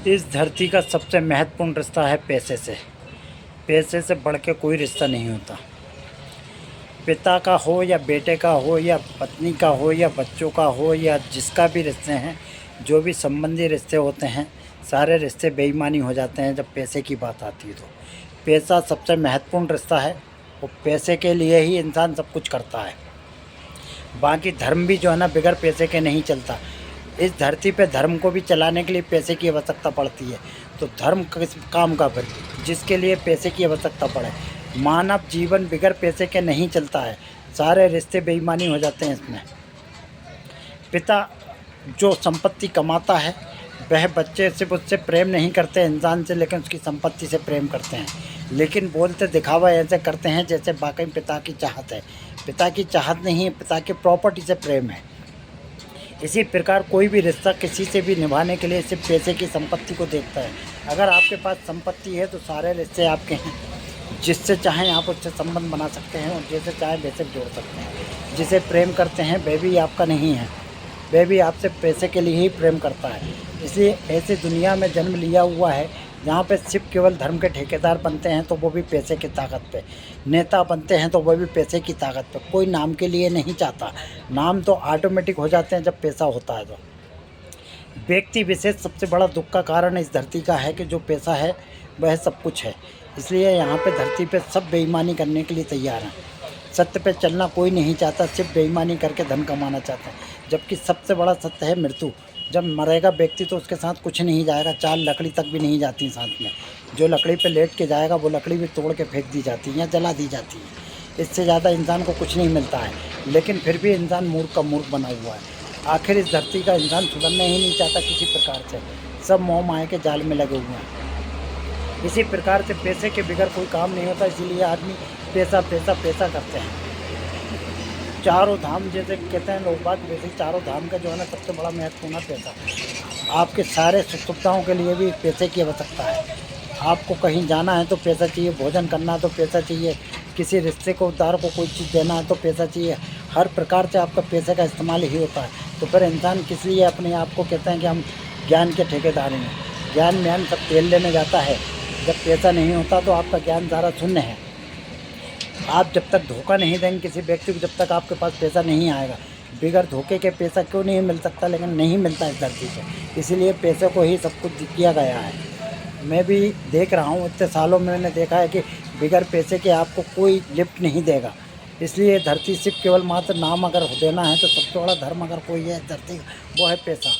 इस धरती का सबसे महत्वपूर्ण रिश्ता है पैसे से। पैसे से बढ़ के कोई रिश्ता नहीं होता। पिता का हो या बेटे का हो या पत्नी का हो या बच्चों का हो या जिसका भी रिश्ते हैं, जो भी संबंधी रिश्ते होते हैं, सारे रिश्ते बेईमानी हो जाते हैं जब पैसे की बात आती है। तो पैसा सबसे महत्वपूर्ण रिश्ता है और पैसे के लिए ही इंसान सब कुछ करता है। बाकी धर्म भी जो है ना, बगैर पैसे के नहीं चलता। इस धरती पे धर्म को भी चलाने के लिए पैसे की आवश्यकता पड़ती है। तो धर्म किस काम का फिर, जिसके लिए पैसे की आवश्यकता पड़े। मानव जीवन बगैर पैसे के नहीं चलता है। सारे रिश्ते बेईमानी हो जाते हैं इसमें। पिता जो संपत्ति कमाता है, वह बच्चे सिर्फ उससे प्रेम नहीं करते इंसान से, लेकिन उसकी संपत्ति से प्रेम करते हैं। लेकिन बोलते दिखावा ऐसे करते हैं जैसे वाकई पिता की चाहत है। पिता की चाहत नहीं है, पिता की प्रॉपर्टी से प्रेम है। इसी प्रकार कोई भी रिश्ता किसी से भी निभाने के लिए सिर्फ पैसे की संपत्ति को देखता है। अगर आपके पास संपत्ति है तो सारे रिश्ते आपके हैं। जिससे चाहें आप उससे संबंध बना सकते हैं और जैसे चाहें वैसे जोड़ सकते हैं। जिसे प्रेम करते हैं वह भी आपका नहीं है, वह भी आपसे पैसे के लिए ही प्रेम करता है। इसलिए ऐसी दुनिया में जन्म लिया हुआ है जहाँ पे सिर्फ केवल धर्म के ठेकेदार बनते हैं तो वो भी पैसे की ताकत पे, नेता बनते हैं तो वो भी पैसे की ताकत पे। कोई नाम के लिए नहीं चाहता, नाम तो ऑटोमेटिक हो जाते हैं जब पैसा होता है। तो व्यक्ति विशेष सबसे बड़ा दुख का कारण इस धरती का है कि जो पैसा है वह सब कुछ है। इसलिए यहाँ पे धरती पे सब बेईमानी करने के लिए तैयार हैं। सत्य पे चलना कोई नहीं चाहता, सिर्फ बेईमानी करके धन कमाना चाहता है। जबकि सबसे बड़ा सत्य है मृत्यु। जब मरेगा व्यक्ति तो उसके साथ कुछ नहीं जाएगा, 4 लकड़ी तक भी नहीं जाती साथ में। जो लकड़ी पे लेट के जाएगा वो लकड़ी भी तोड़ के फेंक दी जाती है या जला दी जाती है। इससे ज़्यादा इंसान को कुछ नहीं मिलता है। लेकिन फिर भी इंसान मूर्ख का मूर्ख बना हुआ है। आखिर इस धरती का इंसान सुधरना ही नहीं चाहता किसी प्रकार से। सब मोह माया के जाल में लगे हुए हैं। इसी प्रकार से पैसे के बगैर कोई काम नहीं होता। इसीलिए आदमी पैसा पैसा पैसा करते हैं। चारों धाम जैसे कहते हैं लोग बात, वैसे चारों धाम का जो है ना सबसे बड़ा महत्वपूर्ण है पैसा। आपके सारे सुख सुविधाओं के लिए भी पैसे की आवश्यकता है। आपको कहीं जाना है तो पैसा चाहिए, भोजन करना है तो पैसा चाहिए, किसी रिश्ते को उधार को कोई चीज़ देना है तो पैसा चाहिए। हर प्रकार से आपका पैसे का इस्तेमाल ही होता है। तो फिर इंसान किस लिए अपने आप को कहते हैं कि हम ज्ञान के ठेकेदार हैं। ज्ञान म्यान सब तेल लेने जाता है। जब पैसा नहीं होता तो आपका ज्ञान सारा शून्य है। आप जब तक धोखा नहीं देंगे किसी व्यक्ति को, जब तक आपके पास पैसा नहीं आएगा। बगैर धोखे के पैसा क्यों नहीं मिल सकता, लेकिन नहीं मिलता इस धरती पे। इसीलिए पैसे को ही सब कुछ किया गया है। मैं भी देख रहा हूँ, इतने सालों में मैंने देखा है कि बगैर पैसे के आपको कोई लिफ्ट नहीं देगा। इसलिए धरती सिर्फ केवल मात्र नाम अगर देना है तो सबसे बड़ा धर्म अगर कोई है धरती का, वो है पैसा।